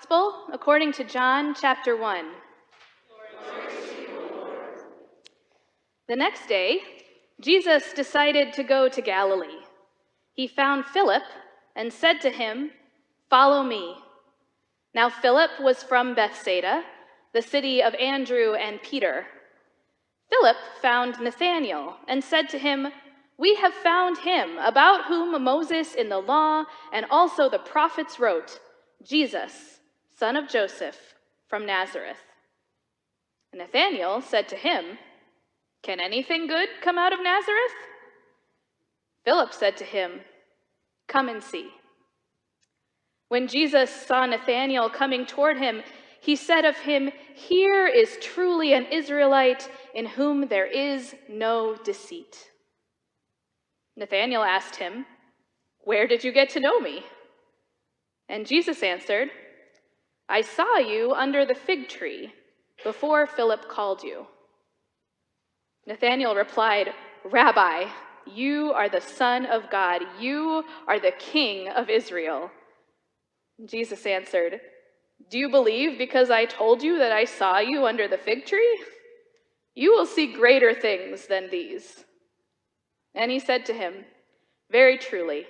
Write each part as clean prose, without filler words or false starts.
Gospel according to John chapter 1. The next day, Jesus decided to go to Galilee. He found Philip and said to him, "Follow me." Now Philip was from Bethsaida, the city of Andrew and Peter. Philip found Nathanael and said to him, "We have found him about whom Moses in the law and also the prophets wrote, Jesus, son of Joseph, from Nazareth." And Nathanael said to him, "Can anything good come out of Nazareth?" Philip said to him, "Come and see." When Jesus saw Nathanael coming toward him, he said of him, "Here is truly an Israelite in whom there is no deceit." Nathanael asked him, "Where did you get to know me?" And Jesus answered, "I saw you under the fig tree before Philip called you." Nathanael replied, "Rabbi, you are the Son of God. You are the King of Israel." Jesus answered, "Do you believe because I told you that I saw you under the fig tree? You will see greater things than these." And he said to him, "Very truly,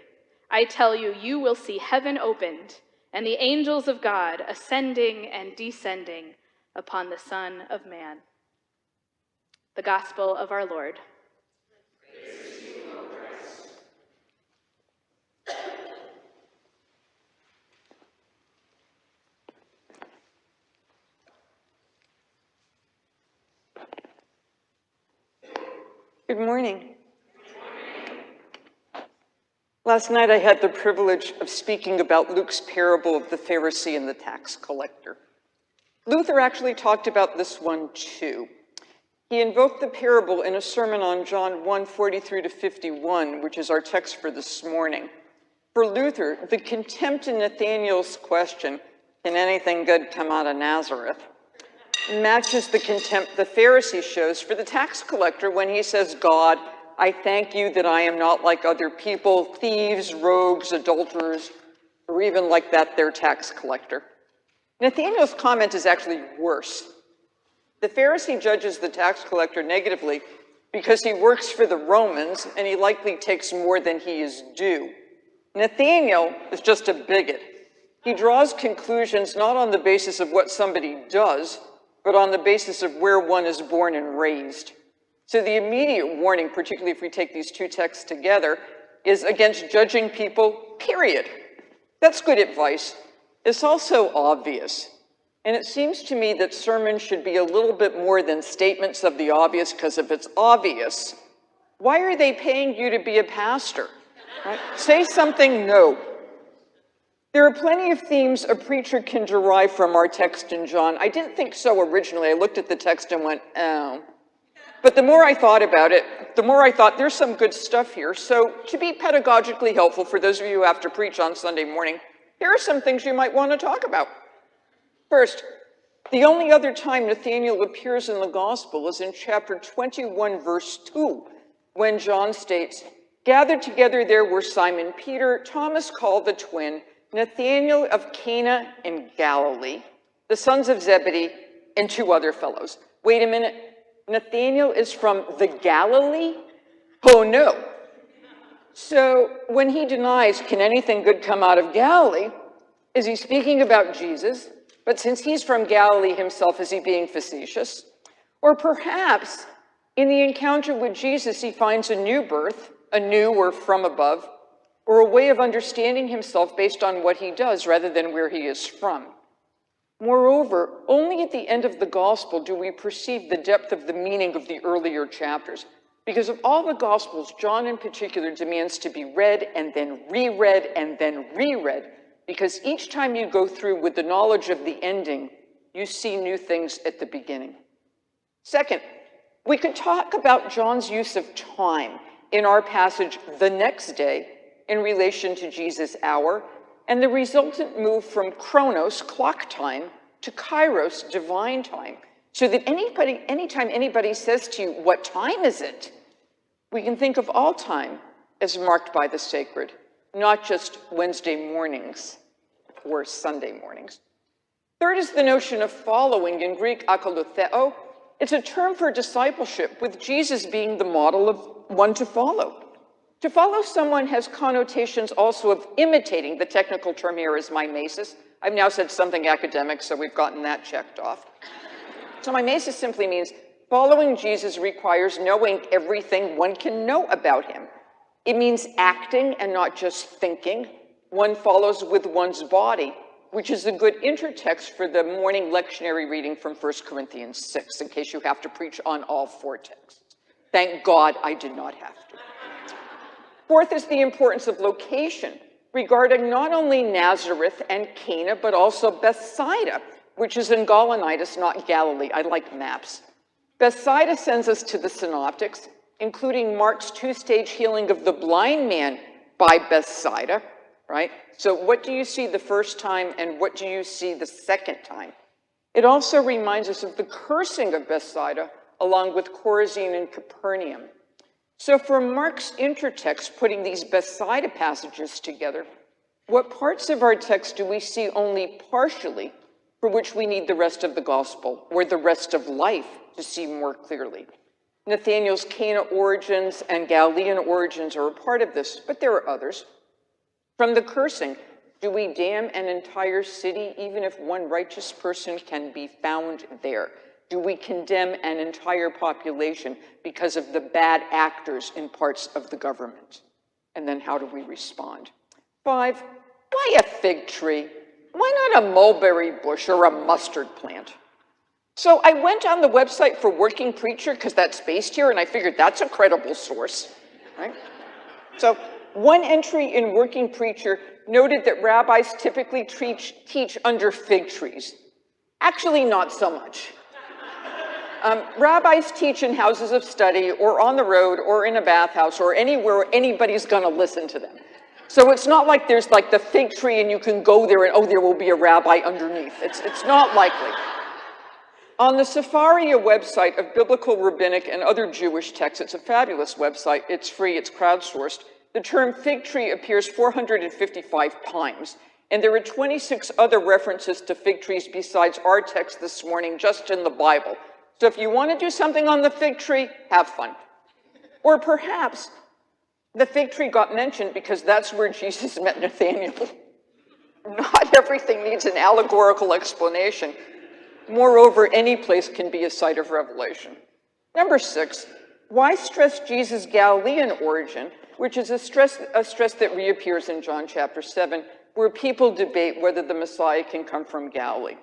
I tell you, you will see heaven opened and the angels of God ascending and descending upon the Son of Man." The Gospel of our Lord. Praise to you, O Christ. Good morning. Last night I had the privilege of speaking about Luke's parable of the Pharisee and the tax collector. Luther actually talked about this one too. He invoked the parable in a sermon on John 1:43 to 51, which is our text for this morning. For Luther, the contempt in Nathanael's question, "Can anything good come out of Nazareth?" matches the contempt the Pharisee shows for the tax collector when he says, "God, I thank you that I am not like other people, thieves, rogues, adulterers, or even like that their tax collector." Nathanael's comment is actually worse. The Pharisee judges the tax collector negatively because he works for the Romans and he likely takes more than he is due. Nathanael is just a bigot. He draws conclusions not on the basis of what somebody does, but on the basis of where one is born and raised. So the immediate warning, particularly if we take these two texts together, is against judging people, period. That's good advice. It's also obvious. And it seems to me that sermons should be a little bit more than statements of the obvious, because if it's obvious, why are they paying you to be a pastor? Right? Say something no. There are plenty of themes a preacher can derive from our text in John. I didn't think so originally. I looked at the text and went, oh. But the more I thought about it, the more I thought there's some good stuff here. So to be pedagogically helpful for those of you who have to preach on Sunday morning, here are some things you might want to talk about. First, the only other time Nathanael appears in the gospel is in chapter 21, verse 2, when John states, "Gathered together there were Simon Peter, Thomas called the twin, Nathanael of Cana in Galilee, the sons of Zebedee, and two other fellows." Wait a minute. Nathanael is from the Galilee? Oh no. So when he denies, "Can anything good come out of Galilee?" is he speaking about Jesus? But since he's from Galilee himself, is he being facetious? Or perhaps in the encounter with Jesus, he finds a new birth, a new or from above, or a way of understanding himself based on what he does rather than where he is from. Moreover, only at the end of the gospel do we perceive the depth of the meaning of the earlier chapters. Because of all the gospels, John in particular demands to be read and then reread and then reread, because each time you go through with the knowledge of the ending, you see new things at the beginning. Second, we could talk about John's use of time in our passage the next day in relation to Jesus' hour, and the resultant move from chronos, clock time, to kairos, divine time, so that anytime anybody says to you, "What time is it?" we can think of all time as marked by the sacred, not just Wednesday mornings or Sunday mornings. Third is the notion of following, in Greek akolutheo. It's a term for discipleship, with Jesus being the model of one to follow. To follow someone has connotations also of imitating. The technical term here is mimesis. I've now said something academic, so we've gotten that checked off. So mimesis simply means following Jesus requires knowing everything one can know about him. It means acting and not just thinking. One follows with one's body, which is a good intertext for the morning lectionary reading from 1 Corinthians 6, in case you have to preach on all 4 texts. Thank God I did not have to. Fourth is the importance of location, regarding not only Nazareth and Cana, but also Bethsaida, which is in Gaulonitis, not Galilee. I like maps. Bethsaida sends us to the synoptics, including Mark's 2-stage healing of the blind man by Bethsaida, right? So what do you see the first time and what do you see the second time? It also reminds us of the cursing of Bethsaida, along with Chorazin and Capernaum. So for Mark's intertext, putting these Bethsaida passages together, what parts of our text do we see only partially, for which we need the rest of the gospel or the rest of life to see more clearly? Nathanael's Cana origins and Galilean origins are a part of this, but there are others. From the cursing, do we damn an entire city even if one righteous person can be found there? Do we condemn an entire population because of the bad actors in parts of the government? And then how do we respond? 5, why a fig tree? Why not a mulberry bush or a mustard plant? So I went on the website for Working Preacher, because that's based here, and I figured that's a credible source, right? So one entry in Working Preacher noted that rabbis typically teach under fig trees. Actually, not so much. Rabbis teach in houses of study or on the road or in a bathhouse or anywhere anybody's gonna listen to them. So it's not like there's like the fig tree and you can go there and, oh, there will be a rabbi underneath. It's not likely. On the Sefaria website of Biblical, Rabbinic, and other Jewish texts, it's a fabulous website, it's free, it's crowdsourced, the term fig tree appears 455 times, and there are 26 other references to fig trees besides our text this morning, just in the Bible. So if you want to do something on the fig tree, have fun. Or perhaps the fig tree got mentioned because that's where Jesus met Nathanael. Not everything needs an allegorical explanation. Moreover, any place can be a site of revelation. Number 6, why stress Jesus' Galilean origin, which is a stress that reappears in John chapter 7, where people debate whether the Messiah can come from Galilee.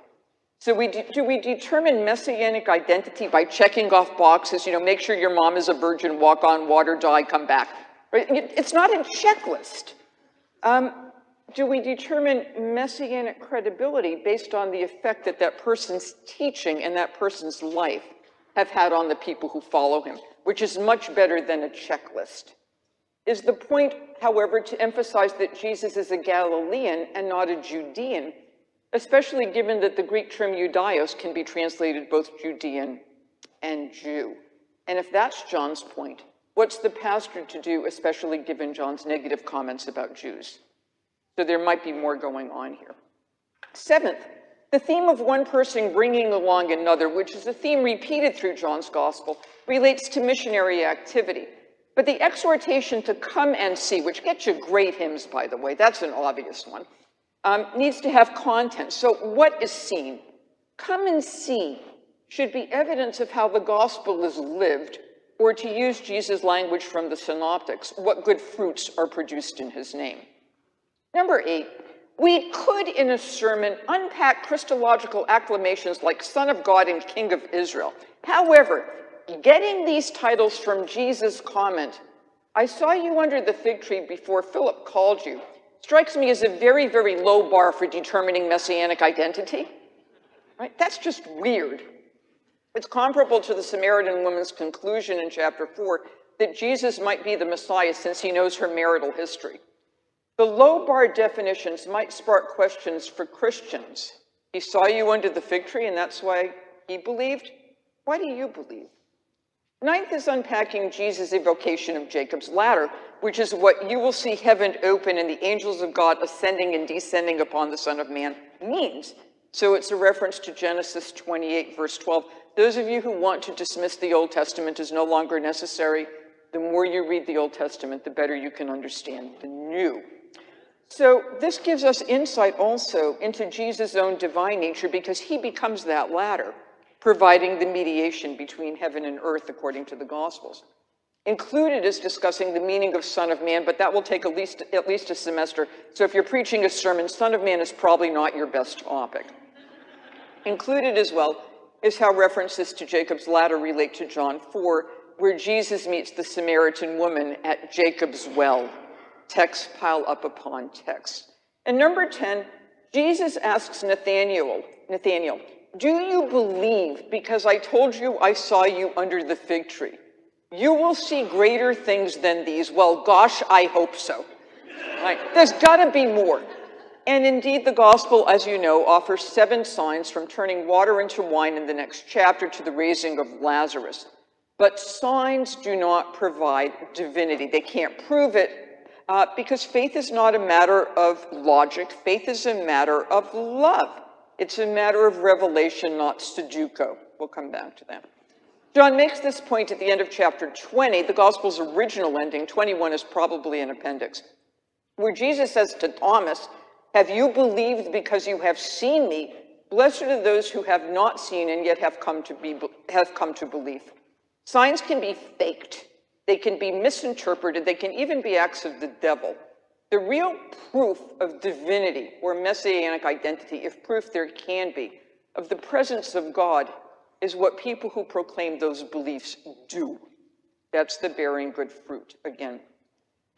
So do we determine messianic identity by checking off boxes, make sure your mom is a virgin, walk on water, die, come back? Right? It's not a checklist. Do we determine messianic credibility based on the effect that that person's teaching and that person's life have had on the people who follow him, which is much better than a checklist? Is the point, however, to emphasize that Jesus is a Galilean and not a Judean, especially given that the Greek term Judaios can be translated both Judean and Jew? And if that's John's point, what's the pastor to do, especially given John's negative comments about Jews? So there might be more going on here. 7th, the theme of one person bringing along another, which is a theme repeated through John's gospel, relates to missionary activity. But the exhortation to come and see, which gets you great hymns, by the way, that's an obvious one, needs to have content. So what is seen? Come and see should be evidence of how the gospel is lived, or to use Jesus' language from the synoptics, what good fruits are produced in his name. Number 8, we could, in a sermon, unpack Christological acclamations like Son of God and King of Israel. However, getting these titles from Jesus' comment, I saw you under the fig tree before Philip called you, strikes me as a very, very low bar for determining messianic identity. Right? That's just weird. It's comparable to the Samaritan woman's conclusion in chapter 4 that Jesus might be the Messiah since he knows her marital history. The low bar definitions might spark questions for Christians. He saw you under the fig tree and that's why he believed. Why do you believe? 9th is unpacking Jesus' evocation of Jacob's ladder, which is what you will see heaven open and the angels of God ascending and descending upon the Son of Man means. So it's a reference to Genesis 28, verse 12. Those of you who want to dismiss the Old Testament as no longer necessary, the more you read the Old Testament, the better you can understand the New. So this gives us insight also into Jesus' own divine nature, because he becomes that latter, providing the mediation between heaven and earth according to the Gospels. Included is discussing the meaning of Son of Man, but that will take at least a semester. So if you're preaching a sermon, Son of Man is probably not your best topic. Included as well is how references to Jacob's ladder relate to John 4, where Jesus meets the Samaritan woman at Jacob's well. Texts pile up upon texts. And number 10, Jesus asks Nathanael, do you believe because I told you I saw you under the fig tree? You will see greater things than these. Well, gosh, I hope so. Right? There's got to be more. And indeed, the gospel, as you know, offers 7 signs, from turning water into wine in the next chapter to the raising of Lazarus. But signs do not provide divinity. They can't prove it because faith is not a matter of logic. Faith is a matter of love. It's a matter of revelation, not Sudoku. We'll come back to that. John makes this point at the end of chapter 20, the gospel's original ending. 21 is probably an appendix, where Jesus says to Thomas, have you believed because you have seen me? Blessed are those who have not seen and yet have come to believe. Signs can be faked. They can be misinterpreted. They can even be acts of the devil. The real proof of divinity or messianic identity, if proof there can be, of the presence of God is what people who proclaim those beliefs do. That's the bearing good fruit again.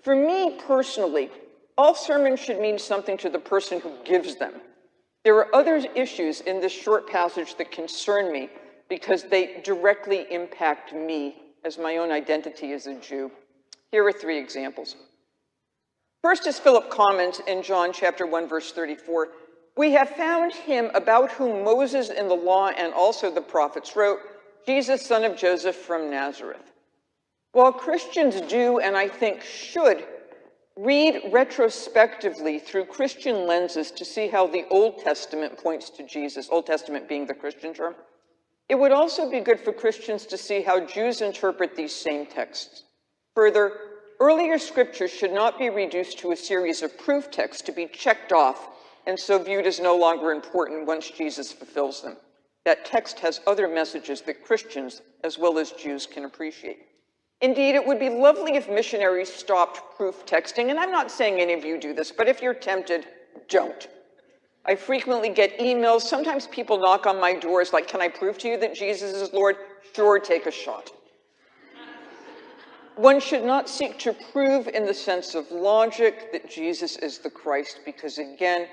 For me personally, all sermons should mean something to the person who gives them. There are other issues in this short passage that concern me because they directly impact me as my own identity as a Jew. Here are 3 examples. First is Philip comments in John chapter 1, verse 34, we have found him about whom Moses in the law and also the prophets wrote, Jesus, son of Joseph from Nazareth. While Christians do, and I think should, read retrospectively through Christian lenses to see how the Old Testament points to Jesus, Old Testament being the Christian term, it would also be good for Christians to see how Jews interpret these same texts. Further, earlier scriptures should not be reduced to a series of proof texts to be checked off and so viewed as no longer important once Jesus fulfills them. That text has other messages that Christians, as well as Jews, can appreciate. Indeed, it would be lovely if missionaries stopped proof texting, and I'm not saying any of you do this, but if you're tempted, don't. I frequently get emails. Sometimes people knock on my doors like, can I prove to you that Jesus is Lord? Sure, take a shot. One should not seek to prove in the sense of logic that Jesus is the Christ, because again,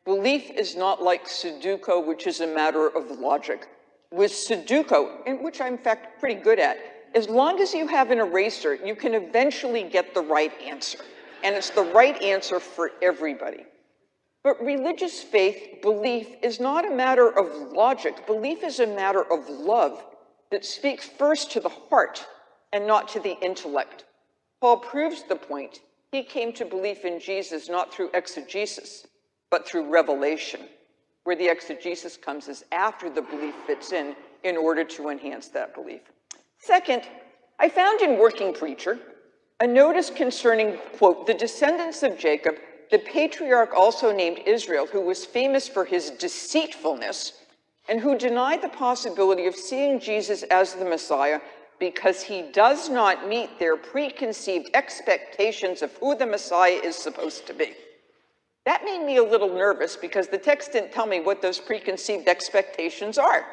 belief is not like Sudoku, which is a matter of logic. With Sudoku, in which I'm in fact pretty good at, as long as you have an eraser, you can eventually get the right answer. And it's the right answer for everybody. But religious faith, belief, is not a matter of logic. Belief is a matter of love that speaks first to the heart and not to the intellect. Paul proves the point. He came to belief in Jesus not through exegesis, but through revelation, where the exegesis comes is after the belief fits in order to enhance that belief. Second, I found in Working Preacher a notice concerning, quote, the descendants of Jacob, the patriarch also named Israel, who was famous for his deceitfulness and who denied the possibility of seeing Jesus as the Messiah because he does not meet their preconceived expectations of who the Messiah is supposed to be. That made me a little nervous because the text didn't tell me what those preconceived expectations are.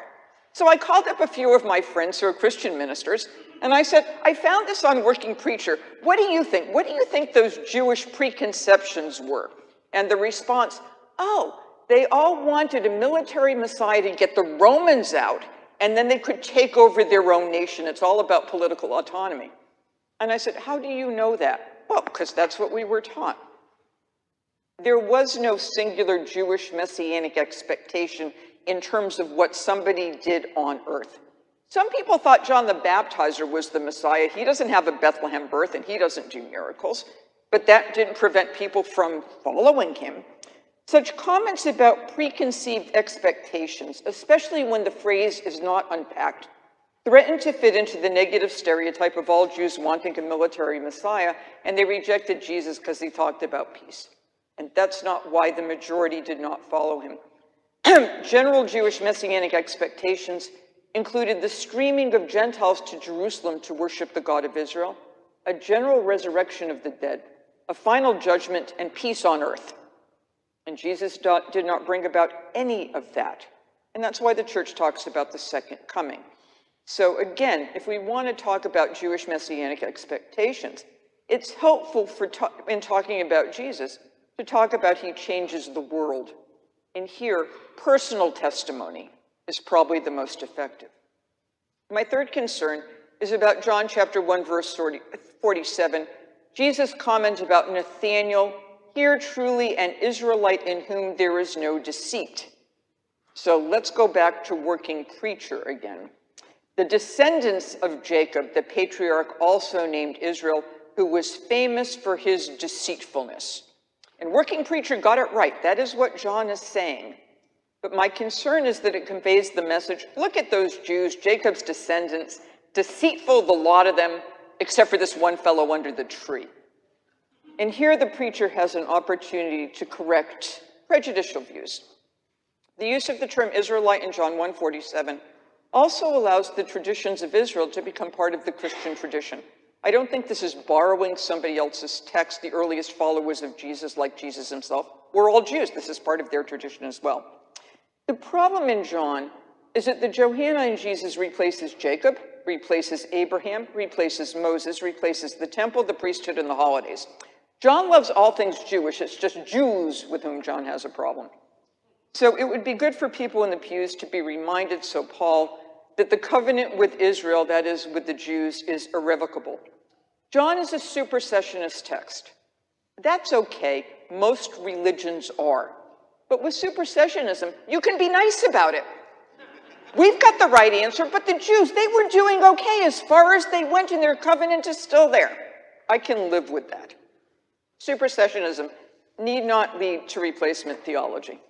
So I called up a few of my friends who are Christian ministers, and I said, I found this on Working Preacher. What do you think? What do you think those Jewish preconceptions were? And the response, oh, they all wanted a military Messiah to get the Romans out, and then they could take over their own nation. It's all about political autonomy. And I said, how do you know that? Well, because that's what we were taught. There was no singular Jewish messianic expectation in terms of what somebody did on earth. Some people thought John the Baptizer was the Messiah. He doesn't have a Bethlehem birth and he doesn't do miracles, but that didn't prevent people from following him. Such comments about preconceived expectations, especially when the phrase is not unpacked, threatened to fit into the negative stereotype of all Jews wanting a military Messiah, and they rejected Jesus because he talked about peace. And that's not why the majority did not follow him. General Jewish messianic expectations included the streaming of Gentiles to Jerusalem to worship the God of Israel, a general resurrection of the dead, a final judgment, and peace on earth. And Jesus did not bring about any of that. And that's why the church talks about the second coming. So again, if we want to talk about Jewish messianic expectations, it's helpful in talking about Jesus to talk about he changes the world. And here, personal testimony is probably the most effective. My third concern is about John chapter 1, verse 47. Jesus' comment about Nathanael, "Here truly an Israelite in whom there is no deceit." So let's go back to working preacher again. The descendants of Jacob, the patriarch also named Israel, who was famous for his deceitfulness. And working preacher got it right. That is what John is saying. But my concern is that it conveys the message, look at those Jews, Jacob's descendants, deceitful, the lot of them, except for this one fellow under the tree. And here the preacher has an opportunity to correct prejudicial views. The use of the term Israelite in John 1:47 also allows the traditions of Israel to become part of the Christian tradition. I don't think this is borrowing somebody else's text. The earliest followers of Jesus, like Jesus himself, were all Jews. This is part of their tradition as well. The problem in John is that the Johannine Jesus replaces Jacob, replaces Abraham, replaces Moses, replaces the temple, the priesthood, and the holidays. John loves all things Jewish. It's just Jews with whom John has a problem. So it would be good for people in the pews to be reminded, so Paul, that the covenant with Israel, that is with the Jews, is irrevocable. John is a supersessionist text. That's okay. Most religions are. But with supersessionism, you can be nice about it. We've got the right answer, but the Jews, they were doing okay as far as they went, and their covenant is still there. I can live with that. Supersessionism need not lead to replacement theology.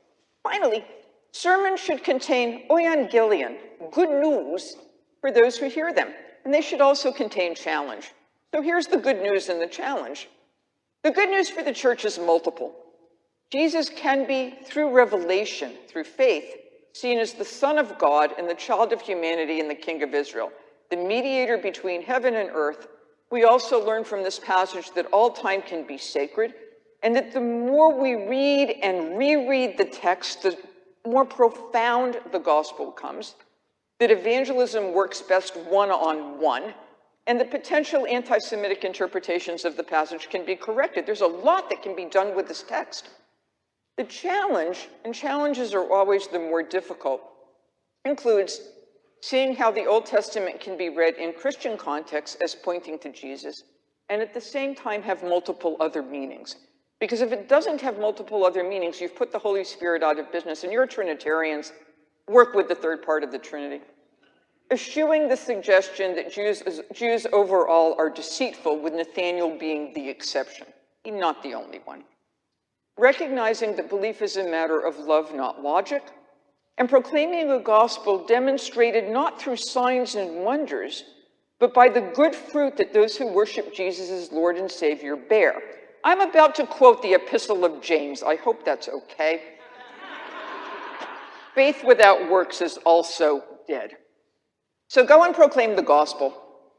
Finally, sermons should contain euangelion, good news for those who hear them, and they should also contain challenge. So here's the good news and the challenge. The good news for the church is multiple. Jesus can be, through revelation, through faith, seen as the Son of God and the child of humanity and the King of Israel, the mediator between heaven and earth. We also learn from this passage that all time can be sacred, and that the more we read and reread the text, the more profound the gospel becomes, that evangelism works best one-on-one, and the potential anti-Semitic interpretations of the passage can be corrected. There's a lot that can be done with this text. The challenge, and challenges are always the more difficult, includes seeing how the Old Testament can be read in Christian context as pointing to Jesus, and at the same time have multiple other meanings. Because if it doesn't have multiple other meanings, you've put the Holy Spirit out of business, and you're Trinitarians, work with the third part of the Trinity. Eschewing the suggestion that Jews overall are deceitful, with Nathanael being the exception, not the only one. Recognizing that belief is a matter of love, not logic, and proclaiming a gospel demonstrated not through signs and wonders, but by the good fruit that those who worship Jesus as Lord and Savior bear. I'm about to quote the Epistle of James. I hope that's okay. Faith without works is also dead. So go and proclaim the gospel,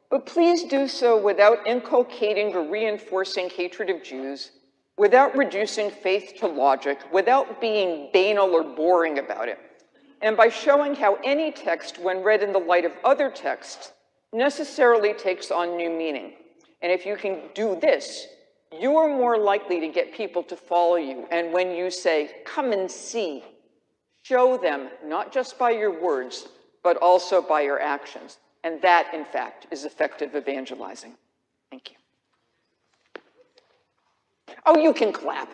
but please do so without inculcating or reinforcing hatred of Jews, without reducing faith to logic, without being banal or boring about it, and by showing how any text, when read in the light of other texts, necessarily takes on new meaning. And if you can do this, you are more likely to get people to follow you. And when you say, come and see, show them, not just by your words, but also by your actions. And that, in fact, is effective evangelizing. Thank you. Oh, you can clap.